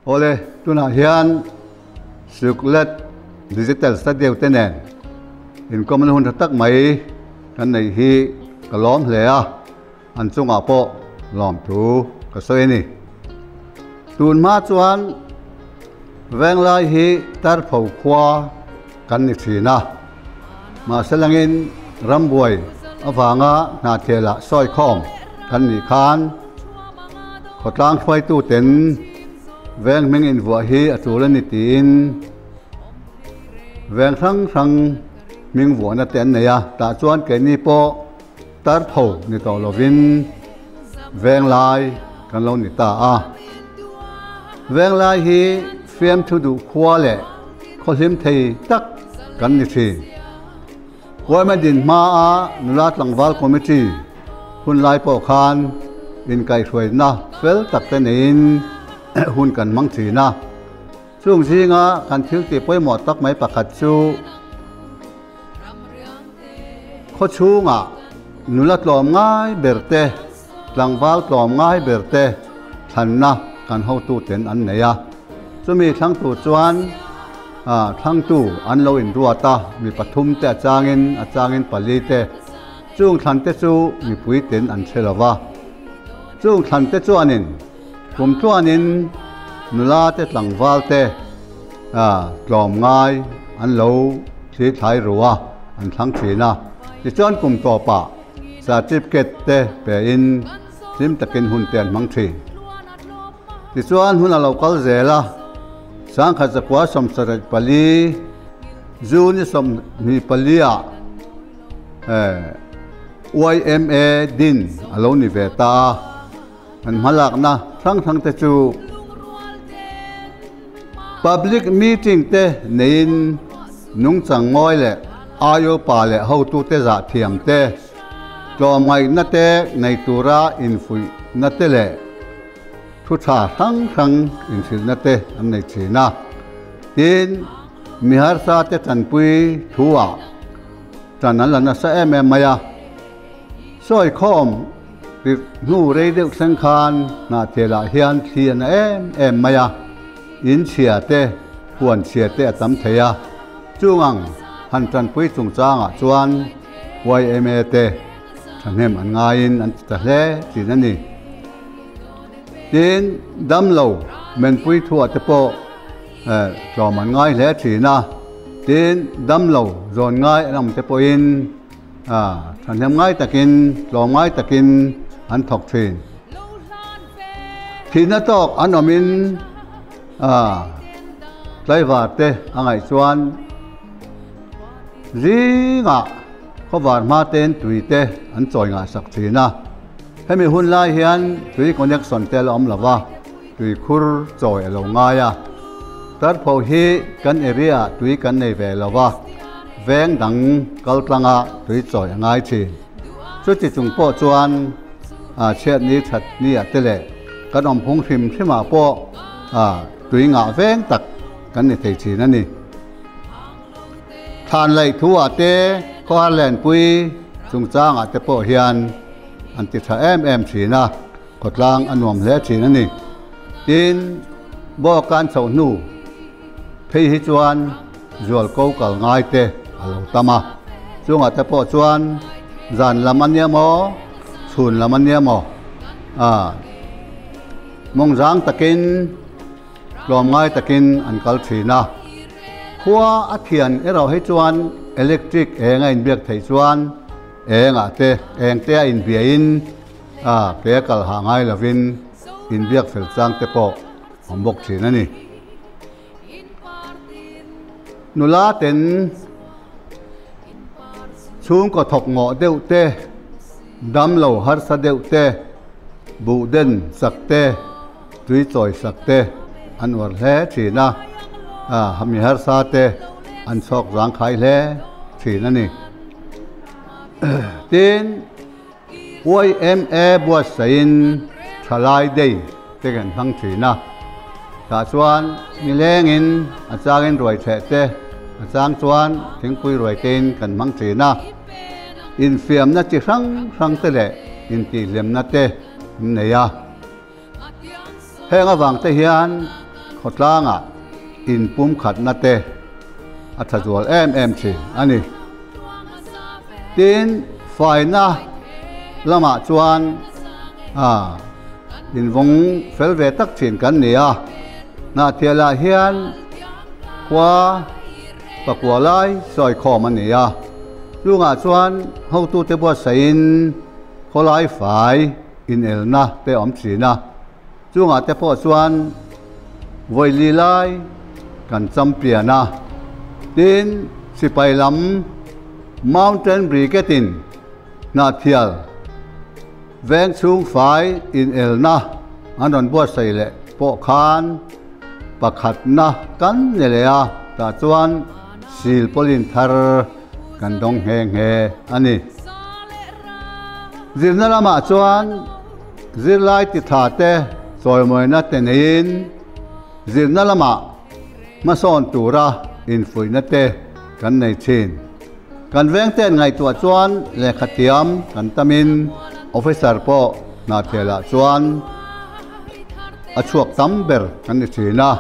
ole tuna hian suklet digital studio tenen in common hun tak mai kan nei hi kalom hle a an chunga po lom thu ka soi ni tun ma chuan veng lai hi tar phau khwa kan ni thina ma selangin rambuai awanga na thela soi khom kan ni khan khotlang khwai tu ten veng meng in vua hi atulan ni tin veng thang ming vua na ten neya ta chuan ke ni po tar phau ni to lovin veng lai kan lo ni ta a veng lai hi fiam thu du khwa le kholim thei tak kan ni thi wai ma din ma a nulat langwal committee hun lai po khan in kai thoi na fel tak te nin hun kan mang thi na chung jinga kan thil ti poi mo tak mai pakhat chu kho chunga nulat lom ngai berte langwal lom ngai berte thanna kan ho tu ten an neya chumi thang tu chuan thang tu an lo in ruata mi pathum te achangin pali te chung than te chu mi pui ten an thelawa chung than te chuanin kum chuanin nula te tlangwal te tlom ngai an lo thi thai ruwa an thang thina ti chuan kum to pa certificate te pe in sim takin hun ten mang thi ti chuan hun a lo kal zela sang kha zakwa som sarai pali zuni som mi palia YMA din alo ni veta an malak na thang te chu public meeting te nein nung chang ngoi le ayo pa le ho tu te za thiam te tlom ngai na te nei tura in fui na te le thu tha thang in sil na te an nei thina tin mi har sa te chan pui thuwa chan an lana sa em maya soi khom ri nu rei deuh sang khan na thela hian thian em maya in chia te huan chia te tam theya chungang han chan pui chung changa chuan YMA te thanem an ngain an ta hle tin ani tin dam lo men pui thua te po cho man ngai hle thina tin dam lo zon ngai ram te po in thanem ngai takin lo ngai takin an thok thin thina tok an omin tlai wa te angai chuan ringa khowar ma ten tui te an choi nga sak thina hemi hun lai hian tui connection tel om lawa tui khur choi lo nga ya tar pho hi kan area tui kan nei ve lawa veng dang kal tlanga tui choi ngai thi chu ti chung po chuan chet ni that ni atele kan om phung thim thima po tui nga veng tak kan ni thei thi na ni than lai thua te kho len pui chung chang te po hian an ti tha em thina kotlang anuam hle thina ni tin bo kan chho nu phei hi chuan zual ko kal ngai te alo tama chunga te po chuan zan lamania mo chhun lamania mo mong jang takin lom ngai takin an kal thina khua a thian erau he chuan electric enga in biak thei chuan enga te eng te in bia in pe kal ha ngai lovin in biak fel chang te po ombok thina ni nula ten chung ko thok ngo deuh te dam lo har sa deuh te bu den sak te tui choi sak te an war hle thina hami har sa te an sok rang khai hle thina ni tin YMA buat sain thalai dei te kan hang thina ta chuan mi lengin achangin roi the te achang chuan thingpui roi ten kan mang thina in fiam na chi rang te le in ti lem na te neya henga wang te hian khot langa in pum khat na te athazol em chi ani tin fai na lama chuan in vong fel ve tak chin kan nia na thiala hian kwa pakwa lai soi khom ania lunga chuan ho tu te bo sain kholai fai in elna te om china chunga te po chuan voili lai kan champiana tin sipai lam mountain brigade in na thial veng chung fai in elna anon bo sai le po khan pakhat na kan nelea ta chuan sil polin thar kan dong heng he ani zirna lama chuan zirlai ti tha te soi moi na te nein zirna lama ma son tura in fui na te kan nei chin kan veng ten ngai tua chuan le khatiam kan tamin officer po na thela chuan achuak tamber kan ni china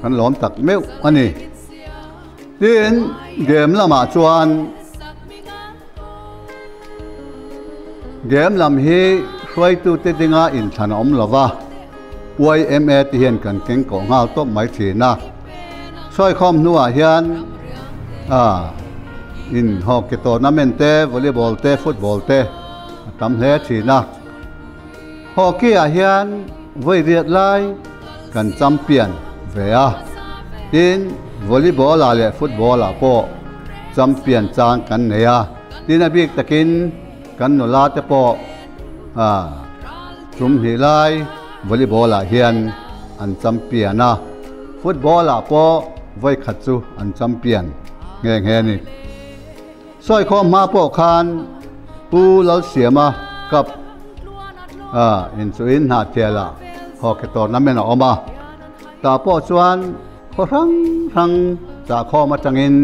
kan lom tak meu ani tin game lama chuan game lam hi hloi tu te dinga in than om lova YMA ti hian kan keng ko ngal top mai thina soi khom nuwa hian in hockey tournament te volleyball te football te tam hle thina hockey a hian voi riat lai kan champion ve a tin volleyball a le football a po champion chang kan neya tin a bik takin kan no la te po chum hi lai volleyball a hian an champion a football a po voi khat chu an champion nge nge ni soi khom ma po khan pu lal siama kap in chuin na thela hockey tournament a oma ta po chuan kho rang cha kho ma tangin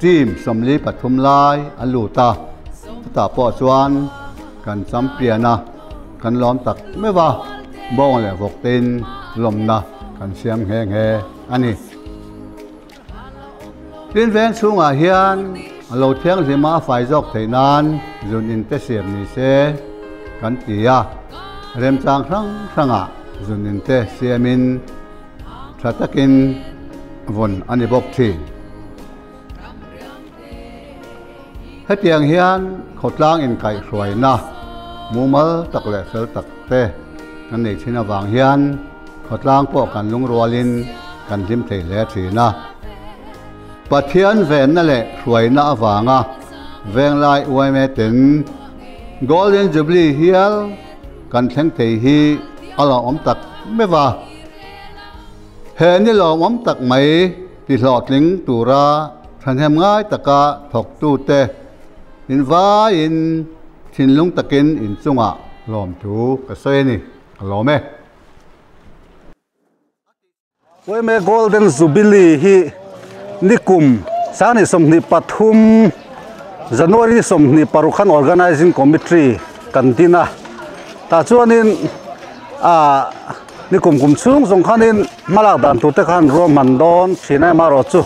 team somli pathum lai alu ta po chuan kan champion a kan lom tak mewa bong le vok tin lom na kan siam heng he ani tin veng chunga hian alo thiang zema fai jok theinan zun in te siam ni se kan tia rem chang ranga zun in te siamin thatakin von ani bok thi hetiang hian khotlang in kai hruai na mumal tak le fel tak te kan nei china wang hian khotlang po kan lung rualin kan lim thei le thina pathian ven na le hruai na awanga veng lai uaime ten golden jubilee hial kan thleng thei hi ala om tak mewa he ni lo om tak mai ti hlot ling tura than hem ngai taka thok tu te in va in thin lung takin in chunga lom thu ka sei ni lome uaime golden jubilee hi nikum sani somni pathum January somni parukhan organizing committee kantina ta chuanin nikum kum chung zong khanin malak dan tu te khan ro mandon chinai maro chu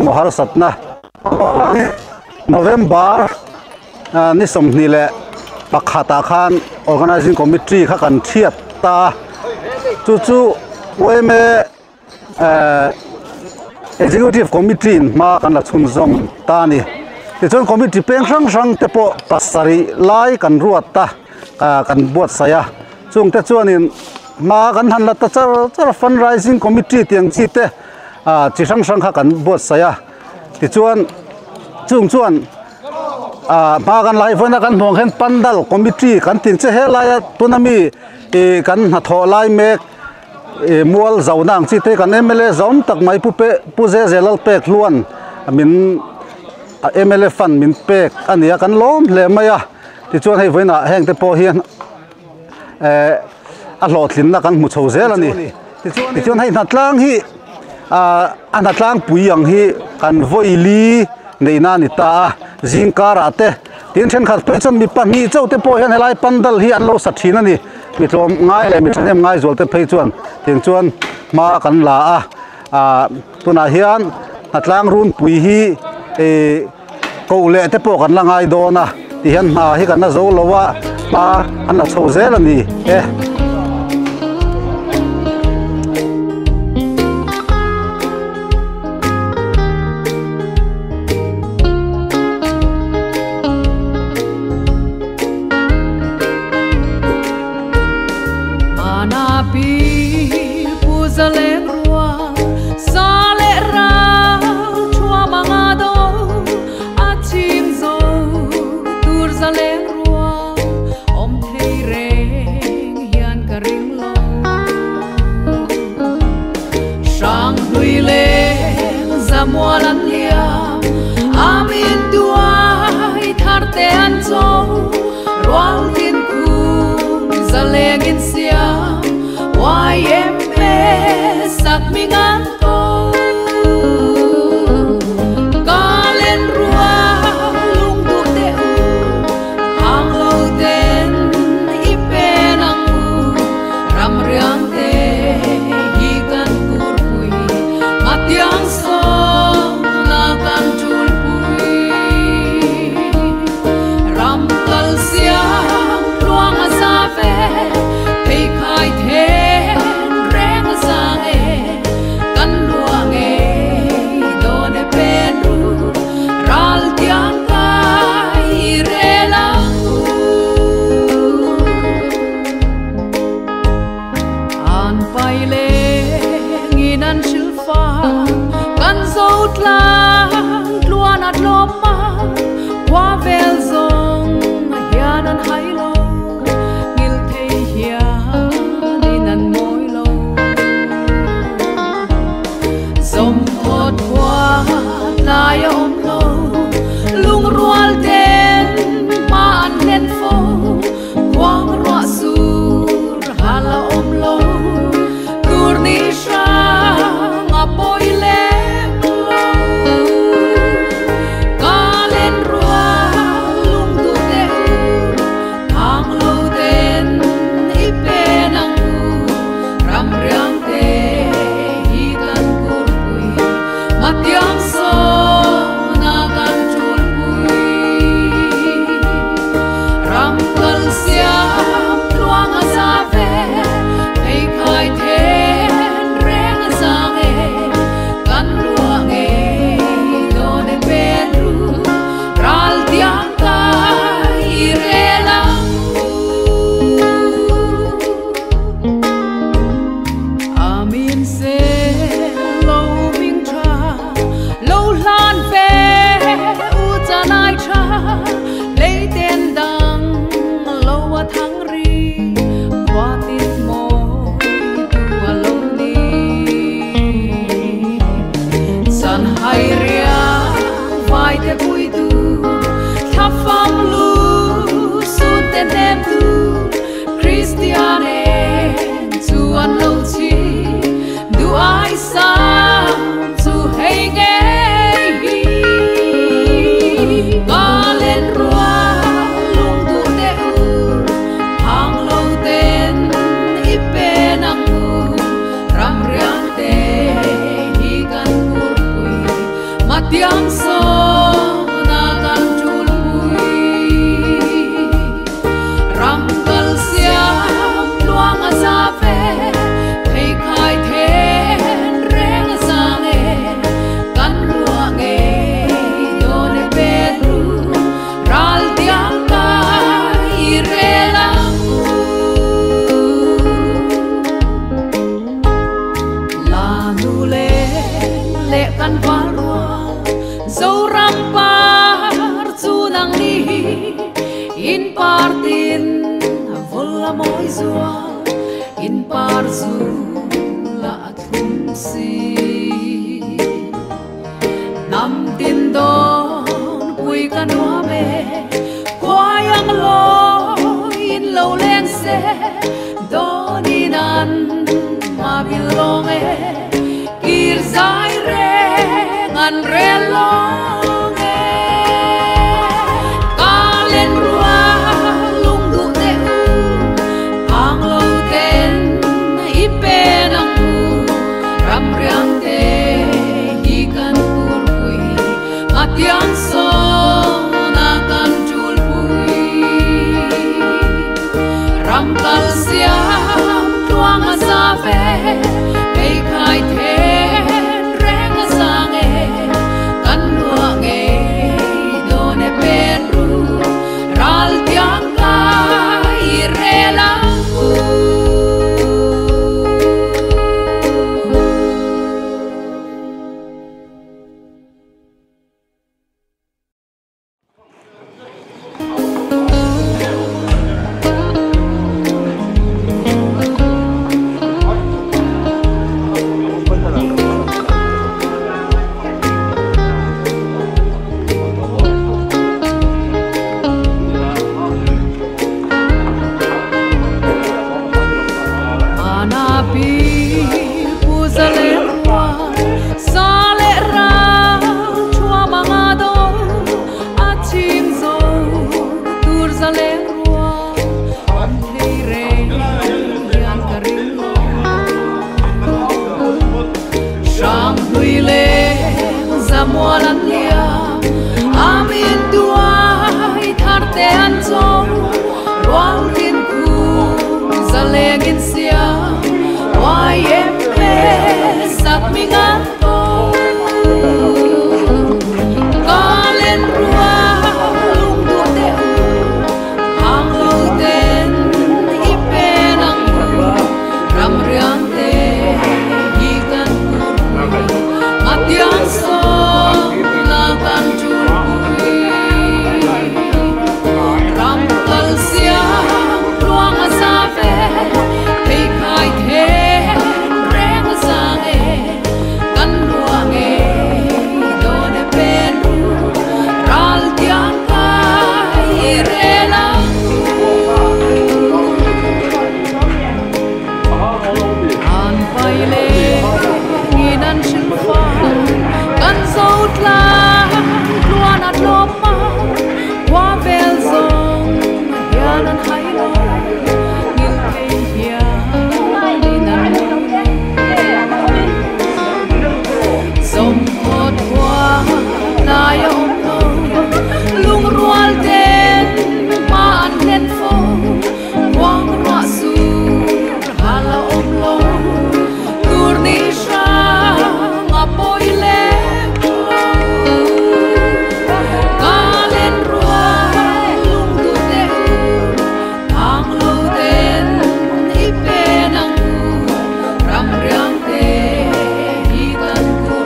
mohar satna November ni somni le pakhata khan organizing committee kha kan thiat ta chu uaime executive committee ma kan la chhun zong ta ni ti chon committee peng sang te po pasari lai kan ruat ta kan buat saya chung te chuanin ma kan han la ta char fundraising committee tiang chi te chi sang kha kan buat saya ti chuan chuan ma kan lai phona kan hong hen pandal committee kan tin che he lai tunami kan ha tho lai mek mual zaunang chi te kan MLA zaun tak mai pu ze zelal pek luan min MLA fan min pek ania kan lom hle maya ti chuan hei voina heng te po hian a hlotlin na kan mu chho zel ani ti chuan hei natlang hi natlang puiang hi kan voili neina ni ta jingkara te tin then khat pe chon mi pa ni chau te po hian helai pandal hi an lo sathina ni mi tlom ngai le mi thanem ngai zol te phei chuan tin chuan ma kan la tuna hian atlang run pui hi ko le te po kan langai do na ti hian ma hi kan na zo lowa ma an na chho zel ani mua lăn lia amin duai thar te an chong wal rin ku zaleng in sia wai em pe sak mi ngang to galen rua lung du te hang lo ten i pe nang ram riang te hi kan matiang so na kan chu ram kal sia luang sa ve pe khai the reng sang e kan luang e do ne pen ral tiang kai re la an pai le nginan shin fa kan sot la luan at lom ma wa vel zong yan an hai lo ngil pe hia dinan som hot wa na yo no lung rual ten ma an len fo wang ra su hala om lo tur ni sha ngapoi le galen rua lung du te ang lo ten i pe nang ram riang te hi kan ku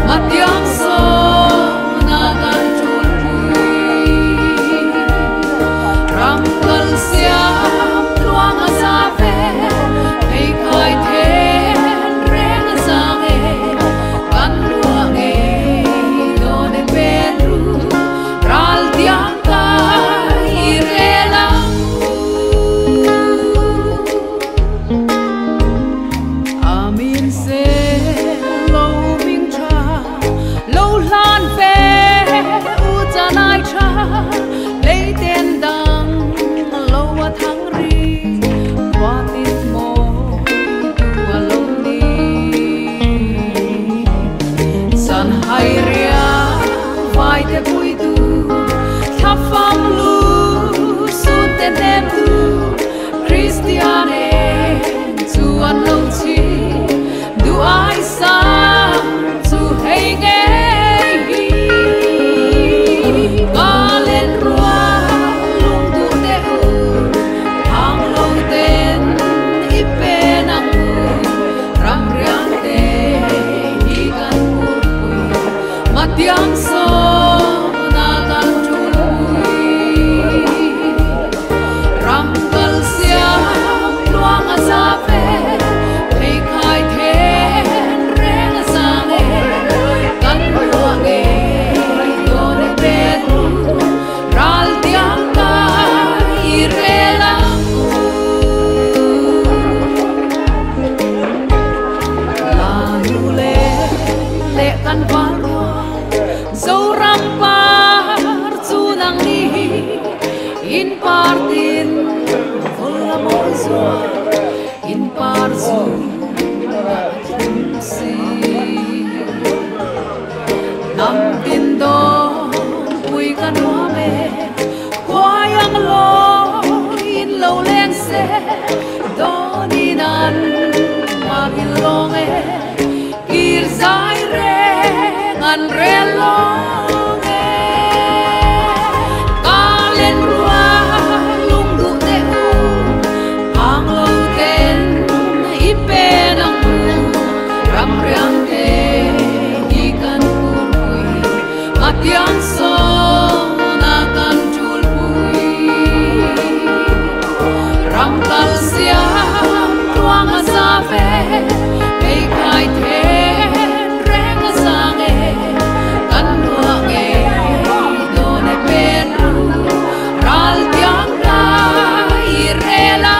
matiang so na kan chul ram kal sia luang sa ve ei khai the reng sang e kan luang e do ne pe ru ral tiang ka i re la amin se lo ming cha lo lan ve u cha nai cha le ten dang lo wa thang ri wa tit mo tu a lo ni san hai ria vai te pui tu tha fam lu su te nem tu Christiane tu an lo chi du ai sa tu hey nge galen rua lung du te hang lo ten i pe nang ram riang te hi kan matiang so na kan chul ram kal sia luang sa ve pe khai the reng sang e kan luang e do ne pe ral tiang ka i re la la nu le kan va zo ram par chu nang ni in partin vola mozo in parzu si nam tin do pui kan wa me khoyang lo in lo leng se do ni nan ma bil long e kir zai re ngan re long e galen rua lung du te hang lo ten i pe nang ram riang te hi kan pui matiang so na kan chul pui ram kal sia luang sa ve pe khai the reng sang e kan luang e do ne pen ral tiang ka i re la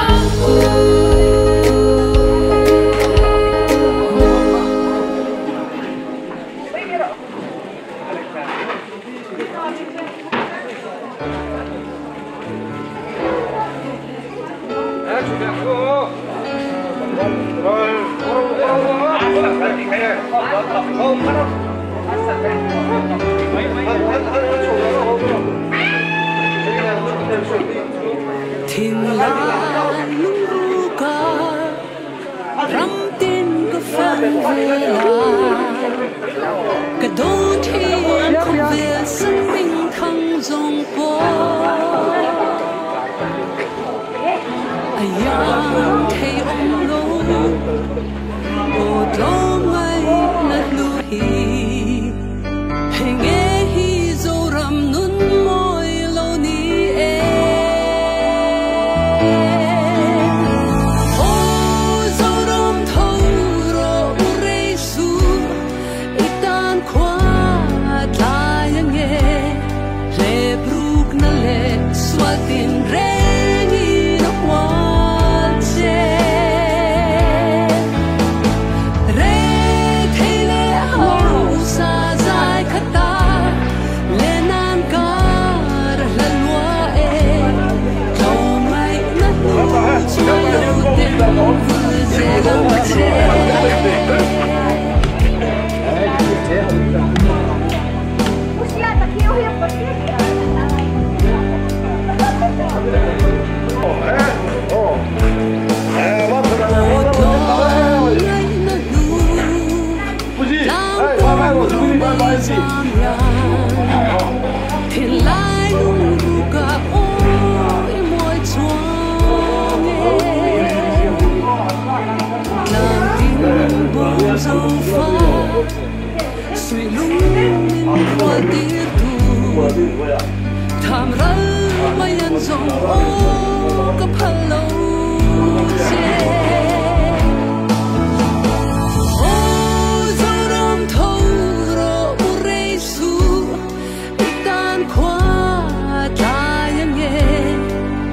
Rồi, thiên la lu ca ram tin có phang về cái đôi thiên không về sinh命thăng dòng po ai yang thấy ông lô ô tô ngay là lu hi hình nghe hi dâu ram nun môi lâu ni e tham ra mai ăn dòng ô cấp hà lâu che ô dâu đom thâu ro u rei su tan khoa ta yang nghe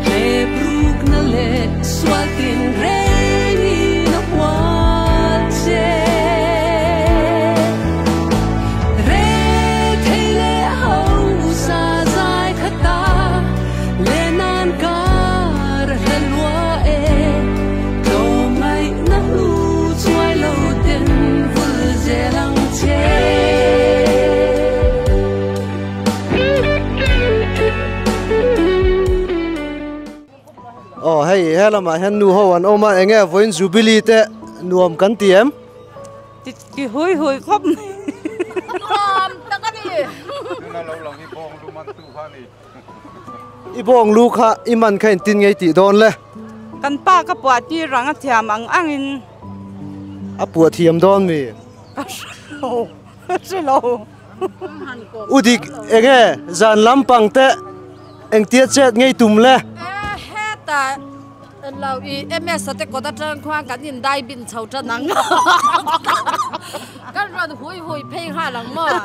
le bruk na le xóa tin re ni na qua che hey hello mà hen nu ho an oma enge voin jubilee te nuam kan tiem ti hui hui khop nuam ta ka ni ibong lu kha iman khain tin ngei ti don le kan pa ka pa ti ranga thiam ang angin a pu thiam don mi selo udik enge zan lampang te eng tia chet ngei tum le ta lâu y em sẽ có ta trang khoa cái nhìn đại bin chầu chân nắng cái rồi hối hối phê ha lắm mà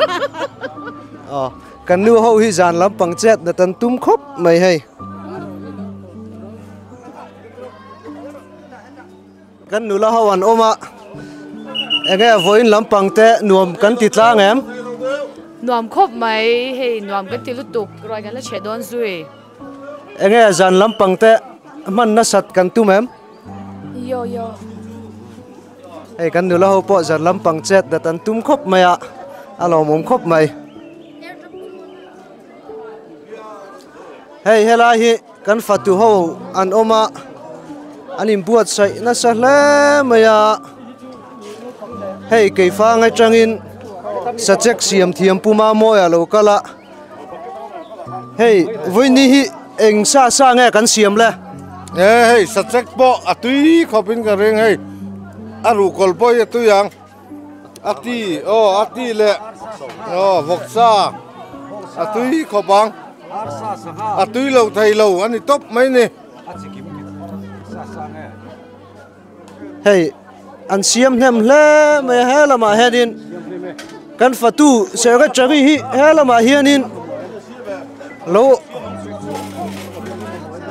kan nu ho hi zan lampang chet na tan tum khop mai hay kan nu la ho an oma enge voin lampang te nuam kan ti tlang em nuam khop mai hey nuam kan ti lu tuk roi kan la che don zui enge zan lampang te man na sat kan tum em yo hey kan nu la ho po zan lampang chet da tan tum khop mai a alo mom khop mai hey hela hi kan fatu ho an oma anim buat sai na sa le maya hey ke fa ngai changin sa chek siam thiam puma moya lo kala hey voini hi eng sa sa nge kan siam le hey sa chek po atui khopin ka reng hey aru kol po ye tu yang ati le voksa atui khopang atui lo thai lo ani top mai ni hey an siam hem le me hela ma hedin kan fatu se ga chari hi hela ma hianin lo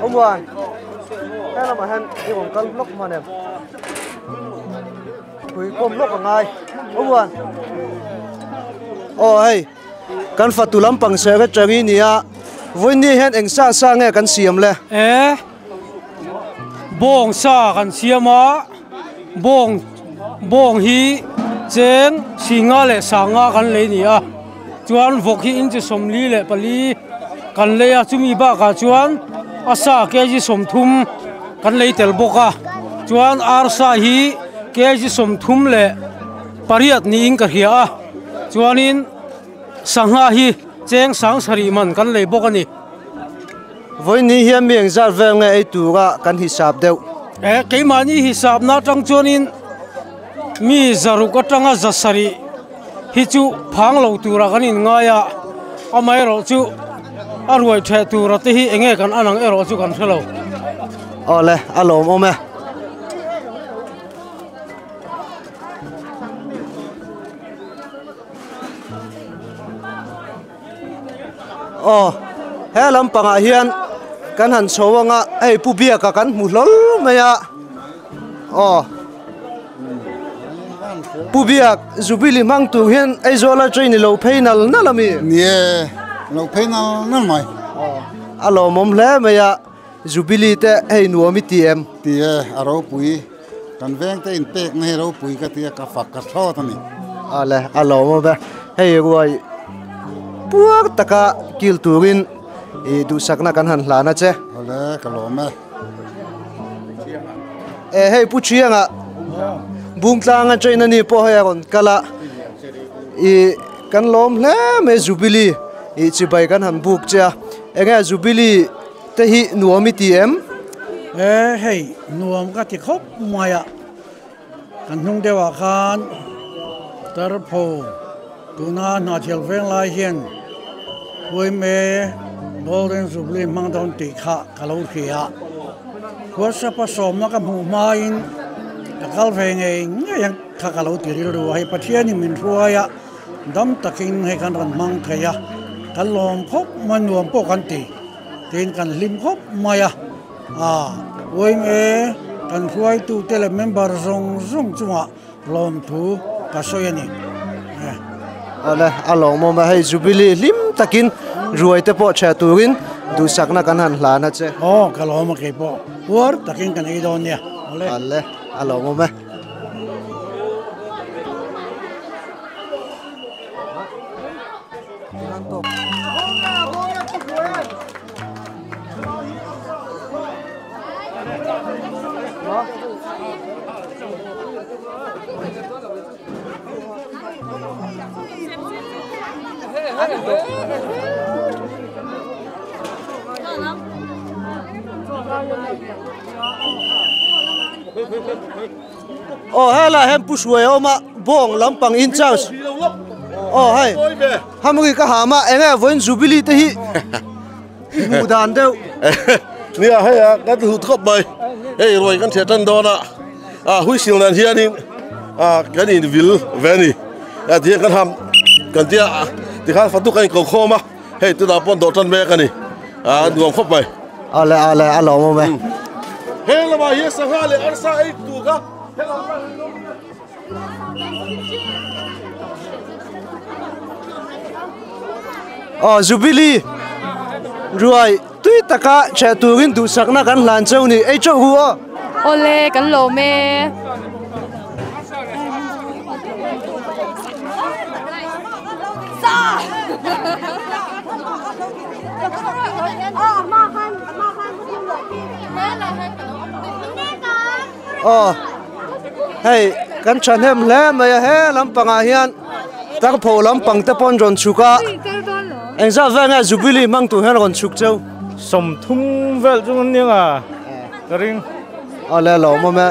omwan hela ma han i ong kal blok ma nem hui kom blok ngai omwan hey kan fatu lampang se ga chari nia voini hen eng sa sa nge kan siam le bong sa kan siama bong hi cheng singa le sanga kan le ni a chuan vok hi in chi som li le pali kan le a chumi ba ka chuan asa ke ji som thum kan le tel boka chuan arsa hi ke ji som thum le pariat ni in ka hia a chuanin sanga hi cheng sang sari man kan le bok ani với ní hiểm miệng ra về ngay ấy tụ ra căn hisab đều cái mà ní hisab na trong chuanin mi zaru ka tanga zasari hi chu phang lo tu ra kanin ngaya amai ro chu arwai the tu ra te hi enge kan anang ero chu kan thelo ole alom ome he lam panga hian kan han chowanga ei pu bia ka kan mu hlol maya pu bia zubili mang tu hian ei zola train lo phainal na lami nie lo phainal na mai alo mom le maya zubili te ei nuami tm tie aro pui kan veng te in pek ne ro pui ka tie ka fak ka tho tani ale alo mo ba hei roi puak taka kil turin e du sakna kan han hlana che ole kalome hei pu chianga bung tlanga train ani po ha ron kala e kan lom hle me zubili e chibai kan han buk cha enga zubili te hi nuami tm hei nuam ka ti khop maya kan hung dewa khan tarpho tuna na thel veng lai hian voi me golden zubli mang don ti kha kalau khia ko sa pa som na ka mu main ka kal veng e ngai kha kalau ti ri ru hai pathiani min ruaya dam takin he kan ran mang thaya kan lom khop man nuam po kan ti tin kan lim khop maya voi me kan ruai tu tele member zong zong chunga lom thu ka soyani ale along mo ma hei zubili lim takin ruai te po cha turin du sakna kan han hlana che kaloma ke po por takin kan ei don ya ale along mo ma hela hem pushwe oma bong lampang in charge hai hamri ka hama enga voin zubili te hi mu dan deu nia hay ka tu thop bai ei roi kan thetan dona hui sil nan hianin kan in vil veni dia kan ham kan dia ti khan fatu kan ko khoma hei tu da pon do tan me kan ni nuam khop bai ale alo mo me he la ba hi sanga le arsa ei tu ka zubili ruai tui taka che turin du sakna kan hlan cheu ni ei chau hu ole kan lo me hei kan chan hem le maya he lampanga hian tang pho lampang te pon ron chuka engza venga zubili mang tu hen ron chuk cheu som thum vel chung ning ring ale lo mo me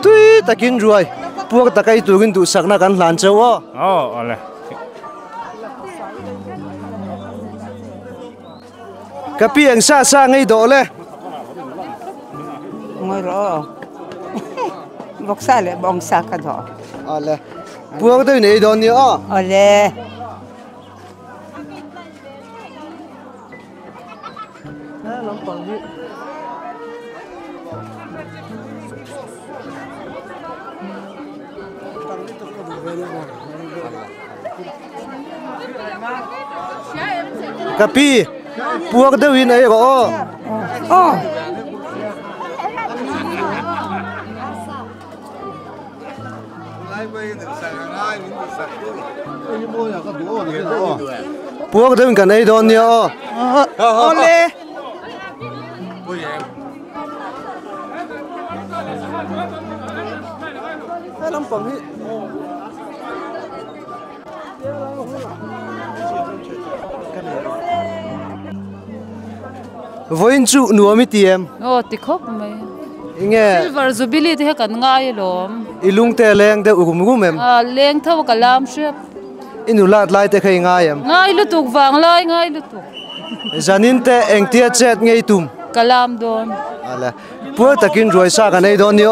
tui takin ruai puak takai turin du sakna kan hlan cheu ale kapi engsa sa ngei do le ngoi ro bok sa le bong sa ka do ale puak dei nei don ni ole kapi puak deu in ai go Puak dem kan ei don nia o. Ole. Lam pang hi. Voin chu nuami tiem. Ô thì khóc mày. Inge. Silver Jubilee thì cần ngay lắm. Ilung te leng de ugum em. À leng thâu cả lam xếp. Inulat lai te khai ngai em. Ngay lúc tục vàng lai ngay lúc tục. Janin te eng tia chet ngei tum. Cả lam đồn. Ala. Puak takin roi sa kan ei don nia.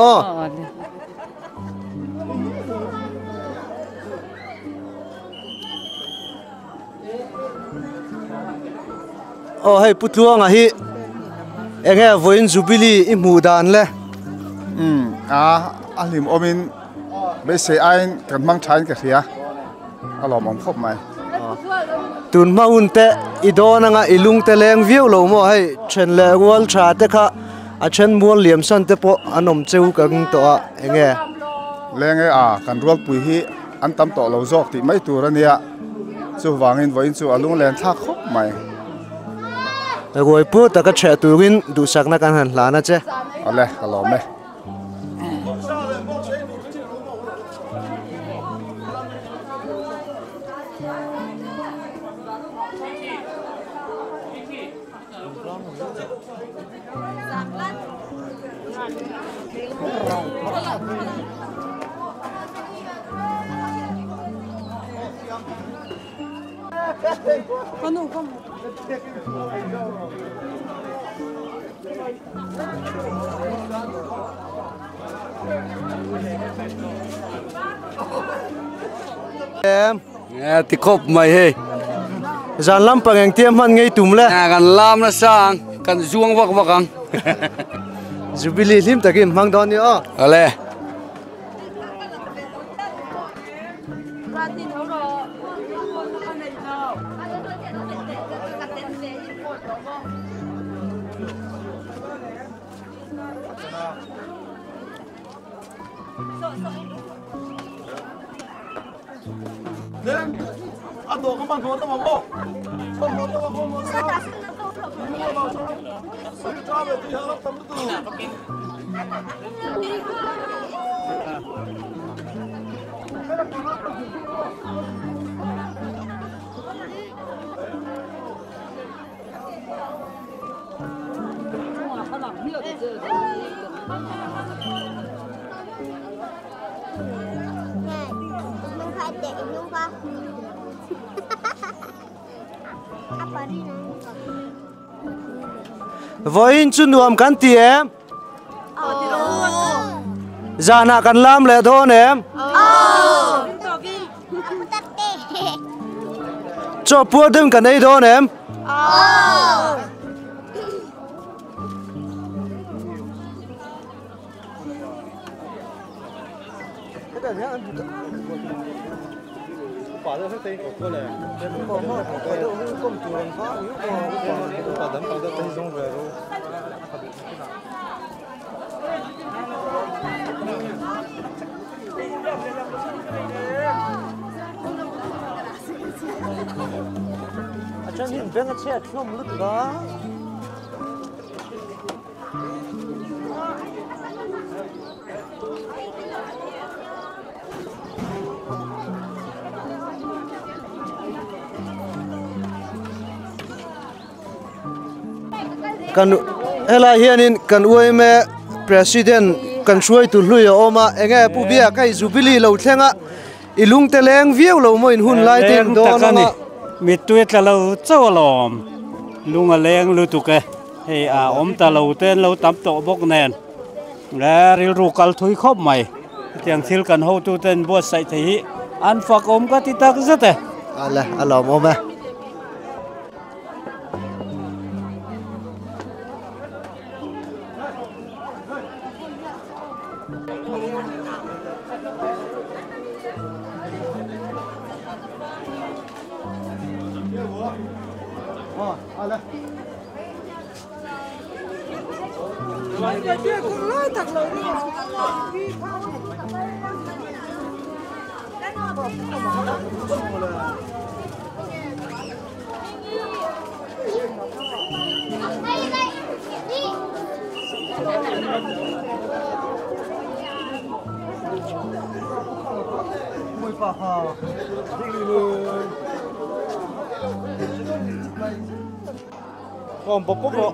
Oh hey putluang hi enge voin Jubilee I mu dan le alim omin be se ain kan mang thain ka khia alom om khop mai tun ma un te idon anga ilung te leng viu lo mo hey chen le wal tha te kha a chen mual liam san te po anom cheu ka ng to a enge lenge kan rol pui hi an tam to lo jok ti mai tur ania chu wangin voin chu alung len thak khop mai rồi pu ta ka che turin du sak na kan han la na che ale alo me em thì khóc mày he Giàn lắm bằng anh tiêm hơn ngay tùm lẽ gần làm nó sang gần zuông vắc vắc ăn Jubilee lim ta kim mang đón nhớ ale Aduh, kemana kau tahu apa? Voin chu nuam kan ti em Zana kan lam le thon em cho pu dem kan ei don em Quả ra hết tay của cô này, em cũng có mất cái đâu cũng công chủ làm phá, cũng có đấm vào tay dùng về rồi. Acha nhìn bên cái xe không lứt đó. Kan hela hianin kan uai me president kan suai tu hlui oma enge pubia kai Jubilee lo thlenga ilung te leng viu lo mo in hun lai ten do na mi tuet la lo chawlom lunga leng lu tu ke he om ta lo ten lo tam to bok nen la ril ru kal thui khop mai tiang thil kan ho tu ten bo sai thi an fak om ka ti tak zate ala alom oma Còn bốc bốc rồi.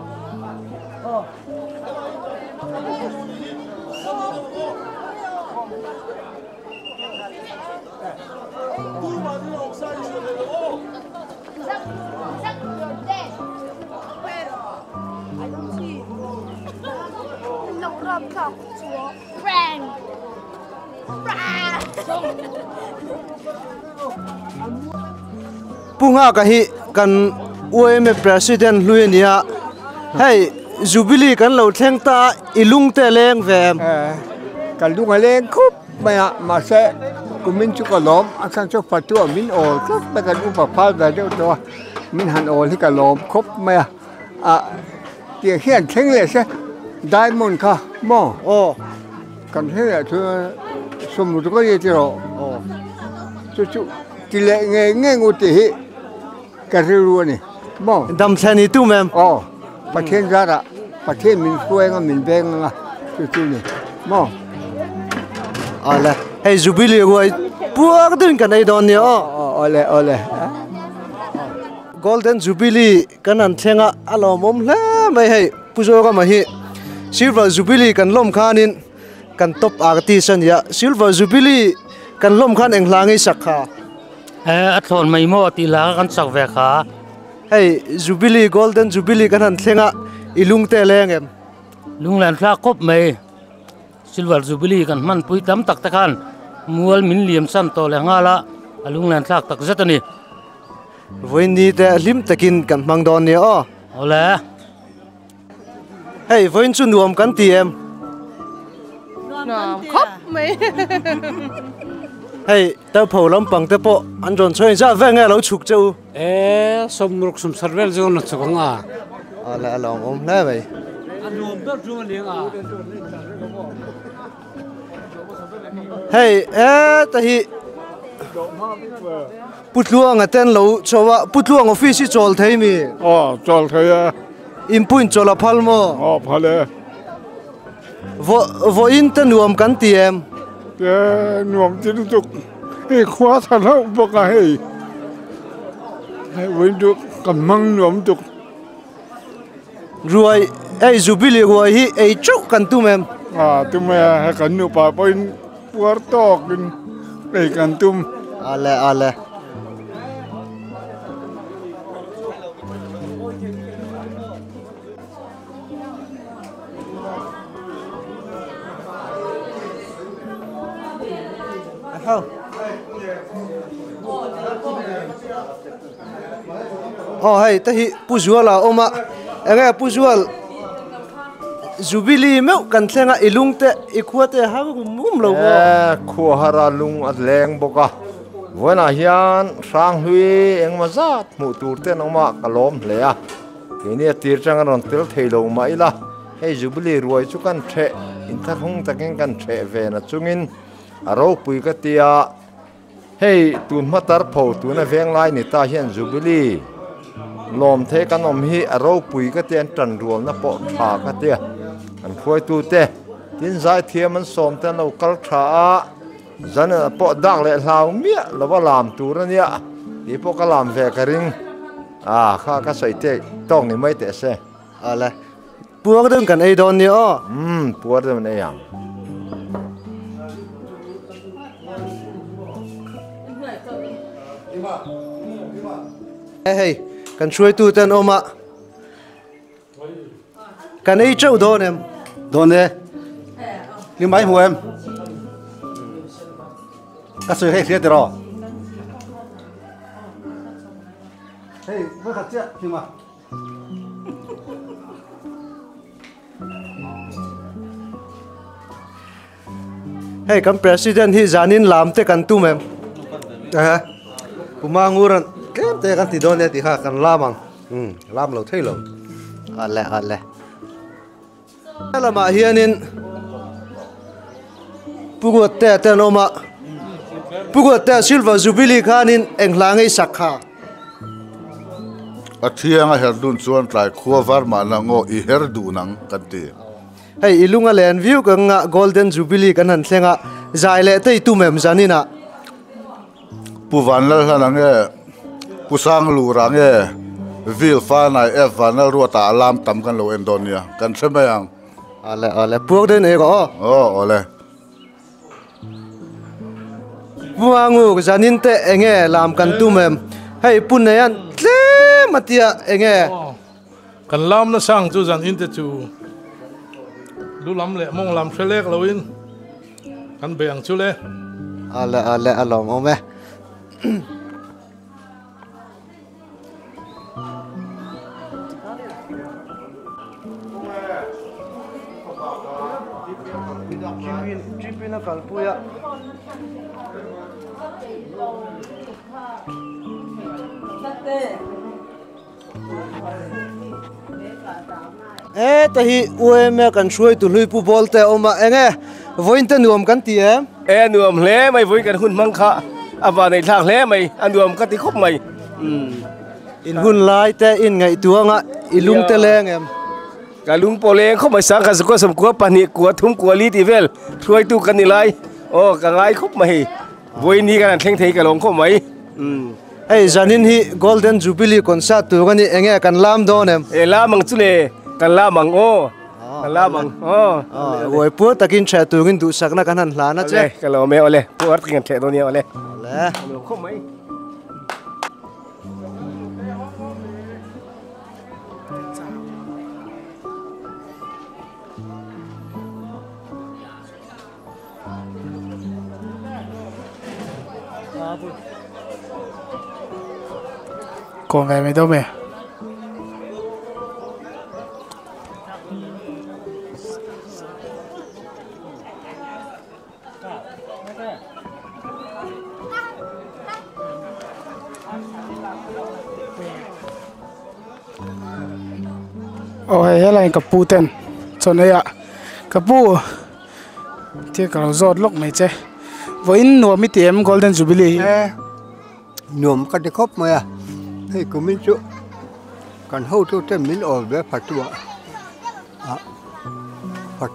Punga kahi kan UMA President Luinia hey Jubilee kan lo theng ta ilung te leng vem kan lung leng khup mà sẽ cùng mình chụp cái lom anh sang chụp phật chúa mình ổ khup bây giờ cũng phải phá ra đâu đó mình hành ổ thì cái lom khup mà tiền hiện theng lệ sẽ diamond cả mò còn thế là thưa sum một cái gì đó chú tỷ lệ nghe ngô tỷ cái luôn này mò đâm xe này tu mềmประเทศรัฐประเทศmìnhช่วยก็mìnhแบ่งอ่ะจู่ๆนี่มออะไรให้จูบิลีก็พวกดึงกันไอ้ดอนเนี่ยอะไรGolden Jubilee กันนั่นเชงอ่ะอารมณ์ผมแล้วไม่ให้ผู้ช่วยก็มาให้ Silver Jubilee กันล้มขานินกันตบอากาศสัญญา Silver Jubilee กันล้มขาเองหลังไอ้สักขาอัศนไม่หมดตีหลังกันสักแวกขาhey Jubilee Golden Jubilee kan han thlenga ilung te lengem lung lan thla kop mai Silver Jubilee kan man pui tam tak takhan mual min liam san to le ngala alung lan thak tak zatani voini te lim takin kan mangdon ni ole hey voin chu nuam kan ti em nuam khop mai hey tao phô lam pang te po an ron choi za ve nge lo chuk cheu som ruk sum sarvel zo na chukanga ala long om la bai anom ber chu ni nga hey ta hi putluang aten lo chowa putluang office chol thei mi chol thei impuin chola phalmo phale vo in ta nuam kan ti em nuam ti tuk e khwa tha lo bok a hei when du kan mang nuam tuk ruai ei Jubilee ruai hi ei chuk kan tu mem tu me ha kan nu pa poin puar tok in ei kan tum ale hey ta hi puzuala oma enge puzual Jubilee meu kan thlenga ilung te ikhuate ha mum lo khu hara lung at leng boka wana hian sang hui engma zat mu tur te noma kalom hle a kini tir chang ron tel theilo mai la hey Jubilee ruai chu kan the in thar hung takin kan the ve na chungin aro pui ka tia hey tun matar pho tu na veng lai ni ta hian Jubilee lom thế kan om hi aro pui ka ten tran rual na po tha ka te an khoi tu te tin zai thiam an som te no kal tha zan po dak le hlau mia lawa lam tu ra nia ti po ka lam ve ka ring kha ka sai te tong ni mai te se ala puak dum kan ei don ni puak dum ne yang hey kan chui tu ten oma kan ei chau don em don de li mai hu em ka sui he khia de ro hey va kha cha ki ma hey kan president hi zanin lam te kan tu mem kuma nguran kem te kan ti don ne ti kha kan lamang lam lo thei lo ale lama hianin pugot te te noma pugot te silver jubilee khanin englangai sakha Athiang a herdun chuan tlai khuwa var ma na ngo I herdu nang kan ti hei ilunga len view ka nga golden jubilee kan han thlenga zaile tei tu mem zanina puwan lal hanange pusang lu range vil fa nai e vanal ruata alam tam kan lo endonia kan semayang ale puak den e ko ole buangu zanin te enge lam kan tu mem hei punayan tle matia enge kan lam na sang chu zanin te chu lu lam le mong lam thlek loin kan beng chu le ale alom ome Chipina kalpuya tahi ueme kan shuai tu lui pu bolte oma enge voin te nuam kan ti nuam hle mai voi kan hun mang kha ava nei thang hle mai anuam ka ti khop mai in hun lai te in ngai tuanga ilung te leng em kalung poleng khop mai sang ka ko sam ko pani ko thum ko li ti vel shuai tu kan ni lai o ka ngai khop mai voi ni kan thleng thei ka long khop mai hey zanin hi golden jubilee concert tu gani enge kan lam don em lam mang chule kan lam mang o kan lam mang oi pu takin cha tu gin du sakna kan han hla na che ka lo me ole pu at kin the do ni ole khop mai còn ngày mấy đâu mẹ ôi hết lại cặp pu tên cho này ạ cặp pu thì cả rót lúc này chứ với nua mi tiệm golden jubilee nuông cái đi khóc mà hey cô minh chú còn hậu tôi tên mình ở về phát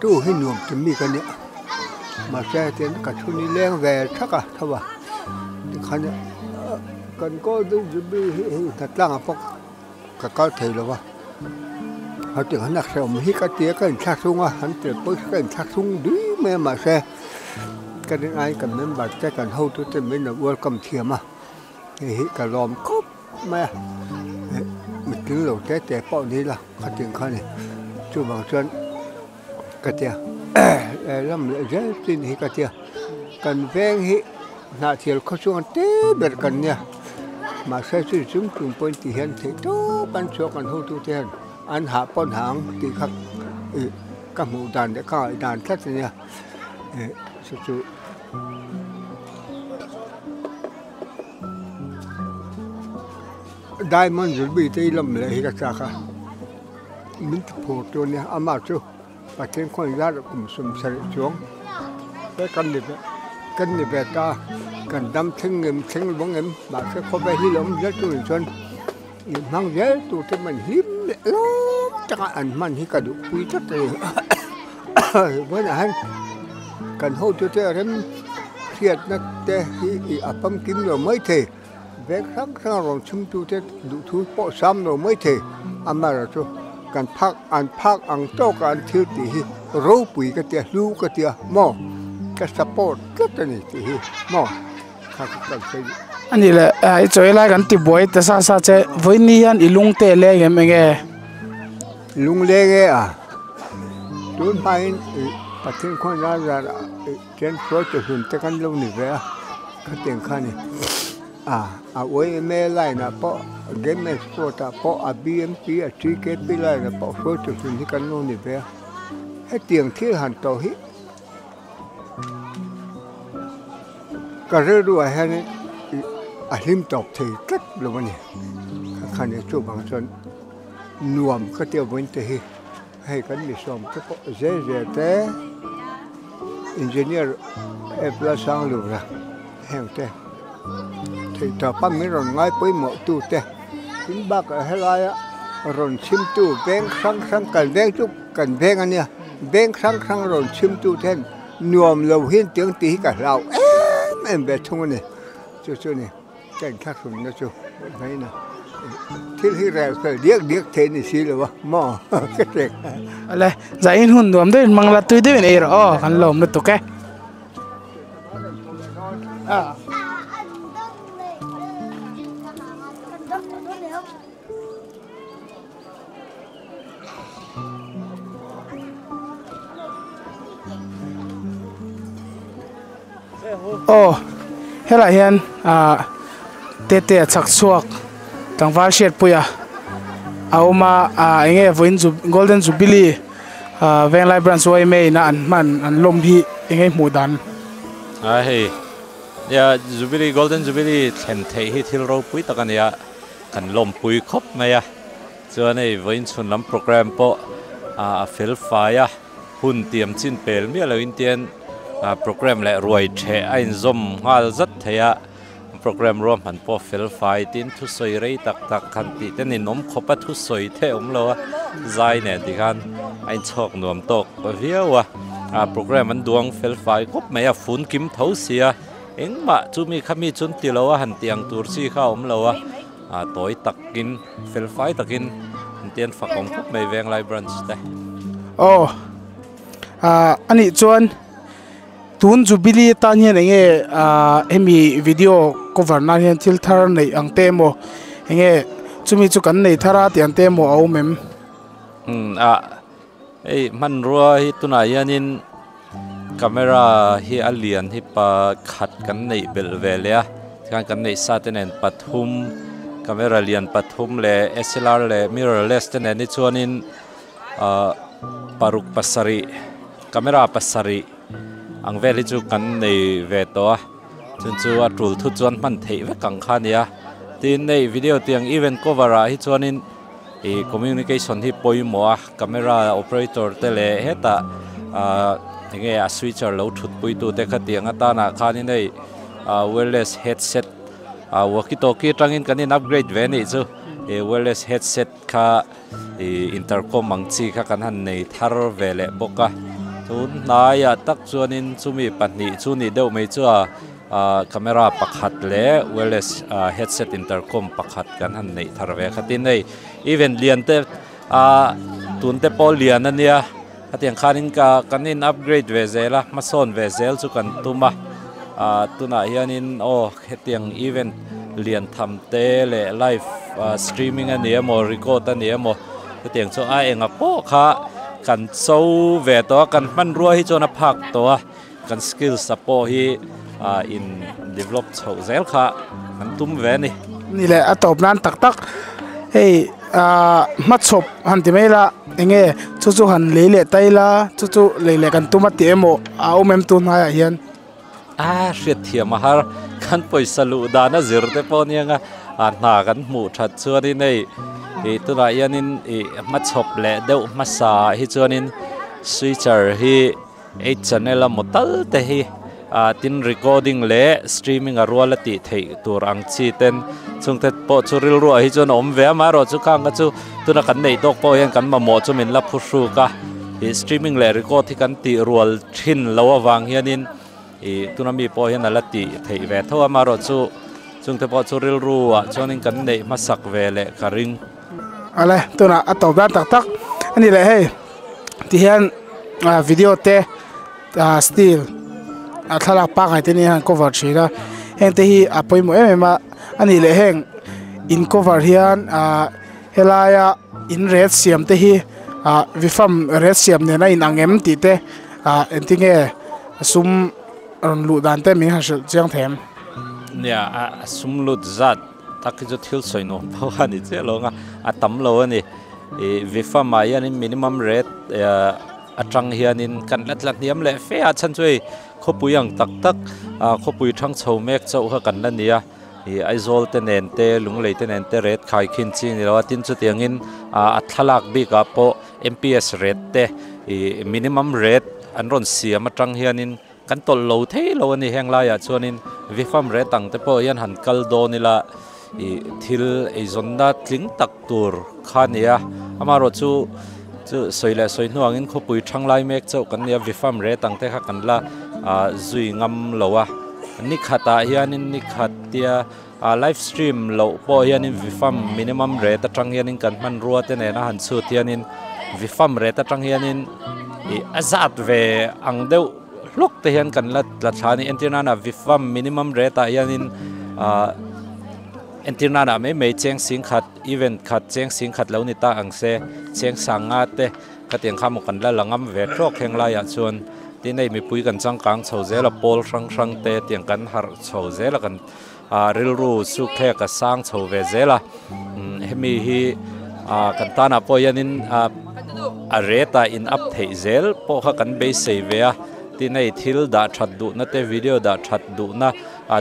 tu hay nuông thì mi cái này mà xe tiền cả chú đi lên về chắc à thôi à khán còn có tôi chuẩn bị thật là phong cả cao thầy rồi họ tưởng hắn đặt xe mà hít cái tiếng cái sát sung à hắn tưởng có cái sát sung đi mà xe cái đến ai cần nên bật cái cần hậu tôi tên mình là welcome thiam mà thì cả lòm cốp mà mình tiếng lẩu té té bỏ đi là cái tiếng khai này chú bằng chân cái tiếng làm lễ rất xin hi cái tiếng cần ven hi nãy chiều có xuống té bật cần nha mà sẽ sử dụng cùng point thì hiện thấy tốt ban số cần hậu tu tiền anh hạ pon hàng thì khác các mũ đàn để coi đàn thắt nha sự Diamond chuẩn bị tới làm lễ cái啥cả, mình phụ tôi nè, mà chú, và trên con ra cũng sum sợi xuống, cái căn này về ta, cần đâm thinh bóng em, mà sẽ có vẻ hi lắm rất tuổi xuân, mang rất tuổi thì mình hiếm lắm, chắc ăn mình hi cả đủ quý chất rồi, với lại cần hỗ trợ cho em thiệt là thế hi bấm kim rồi mới thể vẽ sáng rồi chúng tôi sẽ đủ thứ bộ xăm rồi mới thể mà là cho cần phát ăn cho cần thiếu thì rau bùi cái tiền lưu cái tiền mò cái support rất là nhiều thì mò khác cần xây anh ấy là ai chơi lại gần tìm bói tại sao chứ với niên ilung tê lê em nghe lung lê nghe à tôi phải bắt thêm con ra trên số cho chúng ta cần lâu này về cái tiền khai này oi me lai na po game sport po BMP TKP lai na po số cho chúng ta cần lâu này về hết tiền thiết hẳn tàu hít cái rơi đuổi hay này lim tộc thì rất là vấn đề khả năng chụp bằng chân nuông cái tiêu vấn đề hay cái gì xong cái bộ dễ thế engineer em là sang luôn ra hẹn thế thì thọปั๊มมีรอนง่ายปุ้ยหมอตู้เต้ขึ้นบ้าก็ให้ไรอะรอนชิมตู้แบงครั้งกันแบงจุกกันแบงอันเนี้ยแบงครั้งรอนชิมตู้เท่นนวมเราเห็นเตียงตีกับเราแม่เบ็ดทุ่งนี่จู่นี่แก่งข้าสุนนะจู่ไม่นะที่แรกเรียกเทนสิเลยวะหม้อก็เด็กอะไรใจอินหุ่นรวมด้วยมังละตุยด้วยเออขันลมนึกตุกแกโอ้เฮ้ยเฮียนเตะชักชวกตั้งวาเชียดปุยเอามาเงี้ยวินจู Golden Jubilee เวงไลบรันสวยไม่นะอันลมที่เงี้ยหมู่ดันเฮ้ยเนี่ย Jubilee Golden Jubilee เห็นเทฮิทิลโรปุยตะกันเนี่ยกันลมปุยครบไหมอ่ะส่วนในวินชุนลำโปรแกรมโปฟิลไฟหุ่นเตรียมจินเปลมีอะไรอินเดียนโปรแกรมและรวยเทไอ้ซอมงาจัดเทียโปรแกรมรวมหันพอฟิลไฟตินทุสอยเรย์ตักขันติเต้นนมขบทุสอยเทเราใจเนี่ยที่กันไอ้ชอกนวมตกเวียวโปรแกรมมันดวงฟิลไฟครบไม่ฝุ่นกิมเท้าเสียเอ็งมาจูมีขมีจุนติเราหันเตียงตูร์ซีเข้าเราตัวตักกินฟิลไฟตักกินเตียนฝักของครบไม่แวงไลบรันส์ได้โอ้อันนี้จวนทุนจูบิลีตอนนี้เนี่ยมีวิดีโอ cover นั่นเองที่ทาร์ในอังเตโมเนี่ยจูมีจุกันในทาร์ที่อังเตโมเอาเมมมันรัวที่ตุนายานินกล้องที่อเลียนที่ปะขัดกันในเบลเวเลียกันในซาเตนนปฐุมกล้องเลียนปฐุมเล่ SLR เล่ mirrorless เตนนี่ชวนินปารุกปัสสรีกล้องปัสสรีอังเวลิจูกันในเวตัวจนจูว่ารูลทุจวนมันเทวกังขานี่ที่ในวิดีโอที่ยังอีเวนต์ก็ว่าที่ชวนินคอมมิวนิเคชันที่ปอยมัวกล้องโอเปอเรเตอร์เตเลเฮตายังไงสวิตเชอร์เราทุดปุยตัวเด็กที่ยังตาหน้าขานี่ในwireless headset วอกิโตกี้ตั้งอินกันนี่อัปเกรดเวนี่จูwireless headset ค่ะอินเตอร์คอมมังซีค่ะกันหันในทาร์เวเลบกะทุนนายตักชวนินจูมีปัญหาจูนี่เดียวไม่ชัวกล้องปักขัดเล่ wireless headset intercom ปักขัดกันหันในทาร์เวขัดในอีเวนต์เลียนเตตุนเตปอลเลียนนั่นเนี่ยขัดยังขานินกันนินอัปเกรดเวเซล่ะมาส่วนเวเซลจุกันตุมาตุนายานินโอ้ขัดยังอีเวนต์เลียนทำเตเล่ไลฟ์สตรีมมิ่งอันนี้มั้งรีคอร์ดอันนี้มั้งขัดยังชัวเองอ่ะโป๊ะค่ะกันโซ่เวตัวกันมันรัวให้จนพักตัวกันสกิลสปอร์ที่อินดีเวล็อปโชว์เซลค่ะมันตุ้มเวนี่แหละตบนั้นตักเฮ้ยมัดศพหันที่ไม่ละยังไงจู่ๆหันเละๆไตละจู่ๆเละๆกันตุ้มมาเตะโมเอาเมมตุ้มหายเฮียนเสียเทียมหากันไปสลุดานะจิรเตปอนี่ไงหน้ากันหมู่ชัดชัวนี่ในตัวรายนินมัดศพเละเดวมัสซาฮิจวนินสวิตเชอร์ฮีchannel หมดตั้งแต่ฮีติน recording เละ streaming รัวละติเทตัวรังชีเต็นช่วงเทปจูริลรัวฮิจวนอมเวียมารอจุกังก็จูตัวนักกันในตกปอยังกันมาหมดจุมินลับผู้สูกะ streaming เละ record ที่กันติรัวชินละวางเฮียนินตัวนั้นมีปอยังนั่นละติเทเวทัวมารอจูช่วงเทปจูริลรัวช่วงนี้กันในมาสักเวเละคาริงอะไรตัวน่ะตบด้านตักอันนี้เลยเฮ้ยที่เห็นวิดีโอเตสตีลถ้าเราปักให้ที่นี่ฮัน cover ชีนะเห็นที่ปอยมัวมาอันนี้เลยเห็นอิน cover เฮียนเฮลายอินเรดเสียมที่วิฟัมเรดเสียมเนี่ยนะอินอังเอ็มตีเตเอ็นที่เงี้ยซุ่มลุดานเตมีฮันเจียงแถมเนี่ยซุ่มลุดจัดตักจะทิลสวยน้องเพราะว่านี่เจ้าลงตั้มโลนี่วิฟัมมายันมินิมัมเรทจังเฮียนินกันลัดเนียมเละเฟียฉันช่วยขบุยังตักขบุยทั้งโชว์เมกเจ้าเขากันนั่นเนี่ยไอโซลเตนเนนเตลุงเลยเตนเนนเตเรทขายขินจีนี่เราตินจุดยังอินทลักบีกับโป MPS เรทเตมินิมัมเรทอันรอนเสียมาจังเฮียนินกันตลโลเทโลนี่แห่งลายชวนิน vifam re tang te po yan han kal do nila I thil ei zonna tling tak tur khania amaro chu soile soi nuangin khopui thanglai mek chau kan nia vifam re tang te kha kan la zui ngam lowa nikhata hianin nikhatia live stream lo po hianin vifam minimum re ta tang hianin kan man ruwa te ne na han chu hianin vifam re ta tang hianin azat ve ang deuh lok te hian kan la thani entina na vifam minimum re ta hianin entina na me cheng sing khat event khat cheng sing khat lo ni ta ang se cheng sanga te khatiang kham kan la langam ve throk heng la ya chuan ti nei mi pui kan chang kang chho zela pol rang te tiang kan har chho zela kan ril ru su khe ka sang chho ve zela hemi hi kan ta na po yanin areta in up thei zel po kha kan be sei ve a ti nei thil da that du na te video da that du na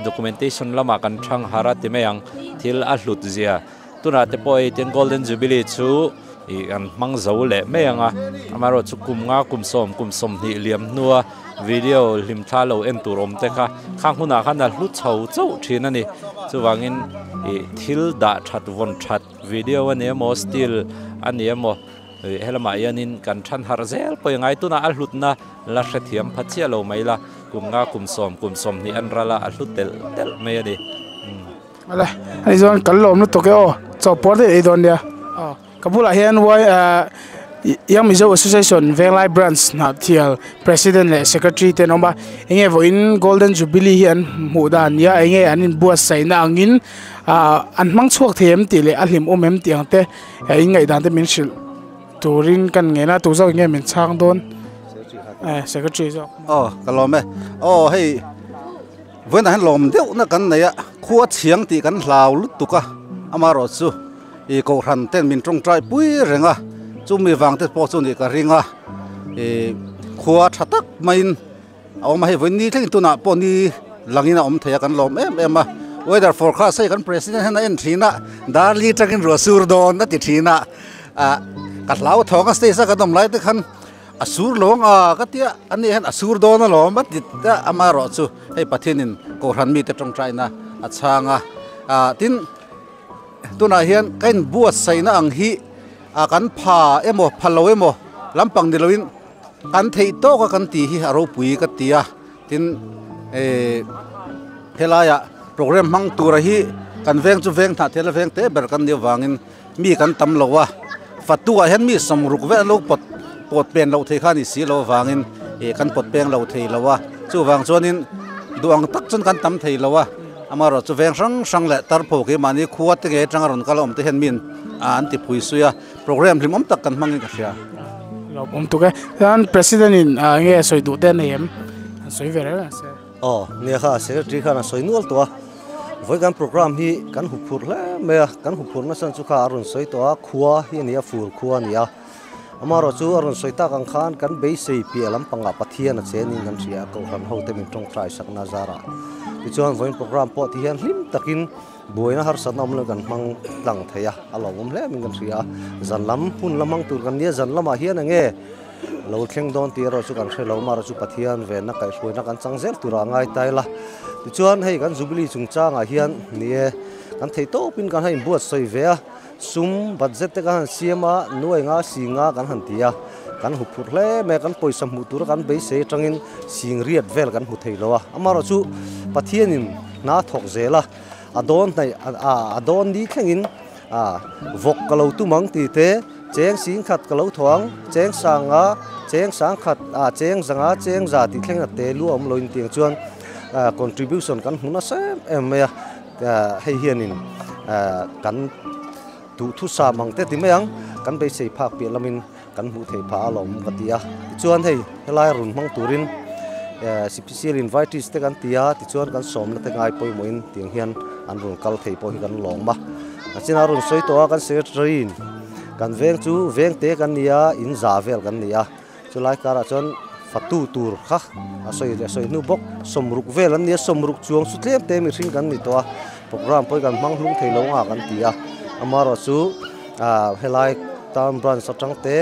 documentation lama kan thang hara ti meyang thil a hlut zia tuna te poi ten golden jubilee chu an mang zo le meyanga amaro chu kumnga kumsom ni liam nuwa video lim tha lo en turom te kha khang huna khana hlut chho chau thina ni chuwangin thil da that von that video ane mo still ane mo helama yanin kan than har zel poi ngai tuna a hlutna la hrethiam phachia lo maila kumnga kumsom ni anrala a hlutel tel me ani ala ai zon kallom nu to ke o chopor de ei don dia kabula hian wai Young Mizo Association Venglai branch na thial president le secretary te nomba enge voin golden jubilee hian mudan ya enge anin buat sai na angin an mang chuak them ti le ahlim omem tiang te ngai dan te min shil turin kan nge na tu zo nge min chang don secretary zo kalome hey when han lom deu na kan na ya khuwa chiang ti kan hlau lut tuka amaro chu ko ran ten min trong trai pui renga chumi wang te po chu ni ka ringa khuwa thatak main awma he when ni thing tu na po ni langina om thaya kan lom em weather forecast sai kan president han en thina darli takin rosur don na ti thina ka hlau thonga stay sa ka dom lai te khan asur long ka tia ani han asur don lo ma ti ta amaro chu hei pathinin ko ran mi te trong trai na achanga tin tuna hian kain buat saina ang hi kan pha emo phalo emo lampang diloin kan thei to ka kan ti hi aro pui ka tia tin helaya program mang tur hi kan veng chu veng tha thel veng te ber kan ni wangin mi kan tam lowa fatua hen mi samruk ve lo pot pen lo thei khani si lo wangin kan pot peng lo thei lowa chu wang chuanin duang tak chun kan tam thei lowa amaro chu veng sang le tar pho ke mani khuat te ge changaron kalom te hen min an ti phui suya program limom tak kan mangin ka sia lo om tu ke dan president in nge soi du den em soi vera se ne kha secretary kha na soi nual to voi kan program hi kan hupur le me kan hupur na san chu kha arun soi to khuwa hi nia fur khuwa nia amaro chu arun soi ta kan khan kan be sei pi alam panga pathian a chen in kan ria ko ran ho te min tong trai sak na zara chuan voin program po ti hian hlim takin boina har sanom le kan mang tlang theya alawum le min kan ria zanlam hun lamang tur kan nia zanlama hian ange lo thleng don ti ro chu kan hrelo ma ro chu pathian ve na kai hruina kan changzel tura ngai taila chuan hei kan jubilee chungchanga hian nie kan thei to pin kan hai buat soi ve sum budget te kan siama nuai nga singa kan han tia kan hupur hle me kan poisa mu tur kan be se tangin sing riat vel kan hu thei lowa amaro chu pathianin na thok zela adon nai adon ni thengin vok kalo tu mang ti te cheng sing khat kalo thoang cheng sanga cheng sang khat cheng zanga cheng za ti thleng te lu om loin tiang chuan contribution kan huna sem em me hei hianin kan tu thu sa mang te ti meang kan be sei phak pi lamin kan hu thei pha lom katia chuan hei helai run mang turin CPCL invitees te kan tia ti chuan kan som na te ngai poi moin tiang hian an run kal thei po hi kan long ma achina run soi to kan secretary kan veng chu veng te kan nia in za vel kan nia chu lai kara chuan fatu tur kha asoi nu bok somruk vel an nia somruk chuang su tlem te mi hring kan ni to program poi kan mang hlung thei lo nga kan tia amaro chu helai tam bran sa tang te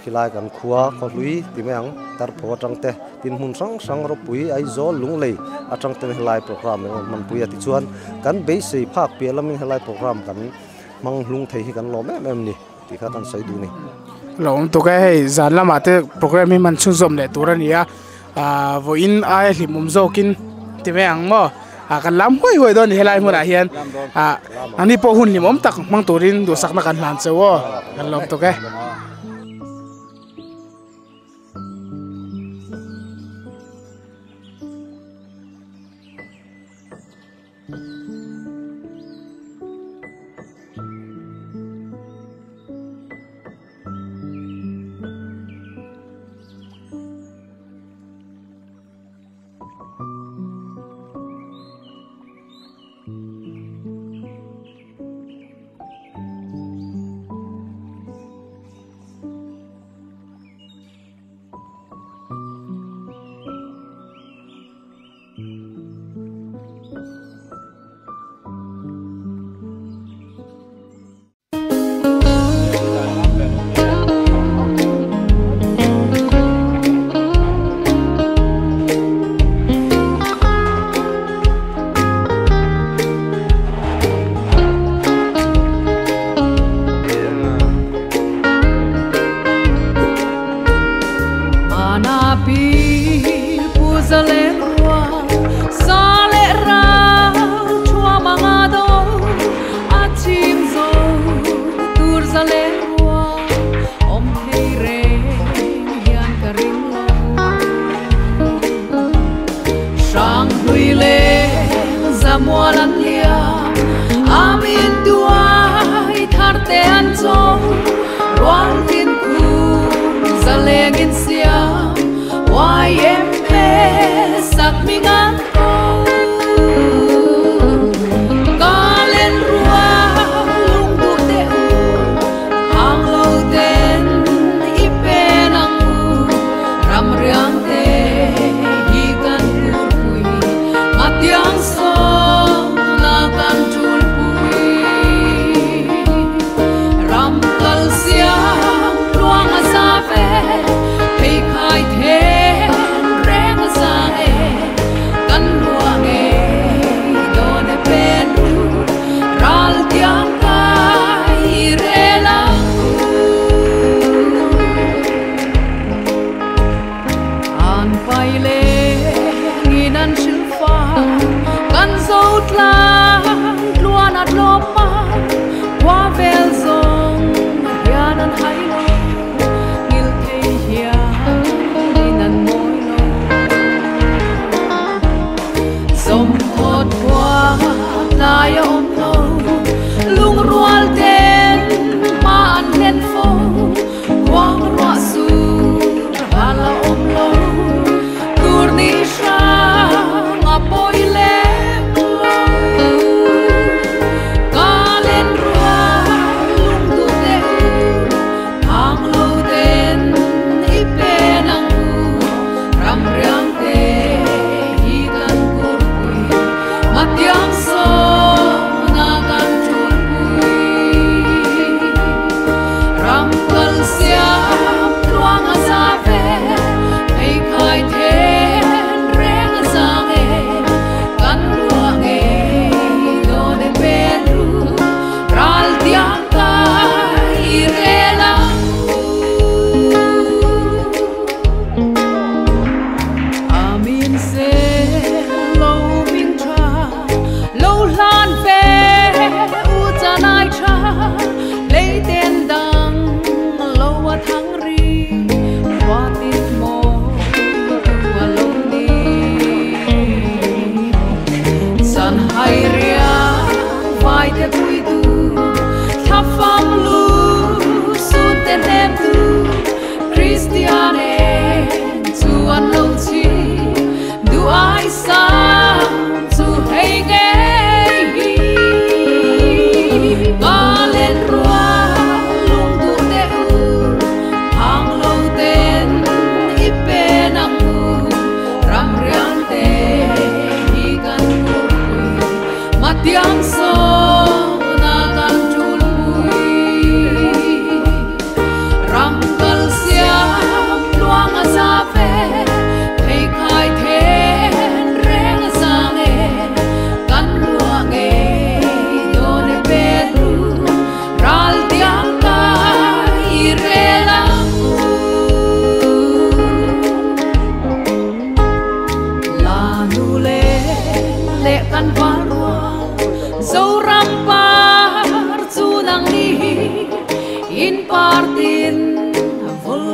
khilai kan khuwa kholui timang tar pho tang te tin hun sang ro pui ai zo lung lei atang te helai program man pui ati chuan kan be sei phak pe lamin helai program kan mang lung thei hi kan lo mem ni ti kha tan sai du ni lom to ka hei zan lama te program hi man chun zom le turania vo in ai hlimum zokin timang mo kan lam hoi don helai mun a hian ani po hun limom tak mang turin du sakna kan hlan chewo kan lom to ka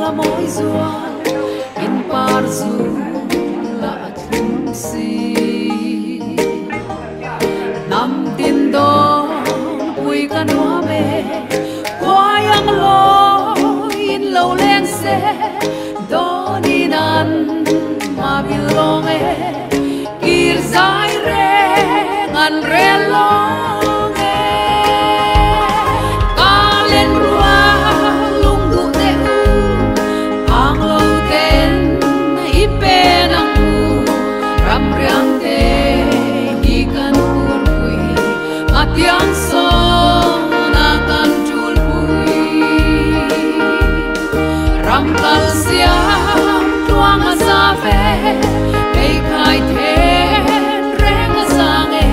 la môi ruan in par zu la thum si nam tin do quy kan hoa me qua yang lo in lâu lên xe do đi nan ma bilong e kir zai re ngan re long e kalen rua lung du te u ang lo ten ipe nang u ram riang te hi kan pur pui atiang so na kan chul pui ram kal siam tuang a sa ve ei khai then reng a sang e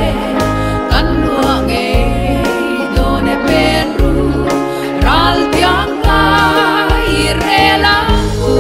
kan luang e do ne pen ru ral tiang ka I re la u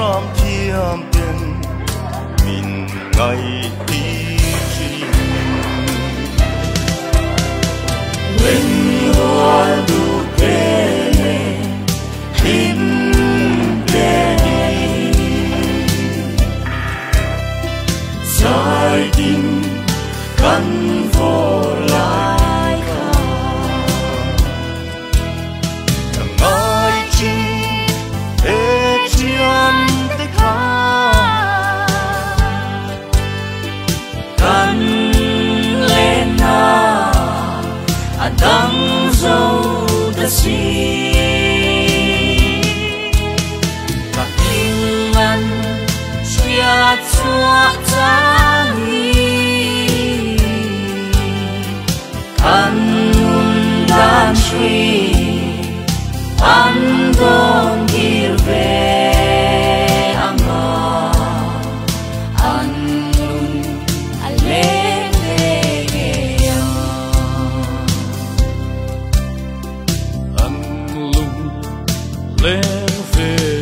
ram thiam ten min ngai ti chi when all du ke him ke sai din kan for lai ka ngai chi e chian te ka kan lên na adang zo da si ka kingan chia chua chang dan shui an don girve anga an lung alele ya an lung len fe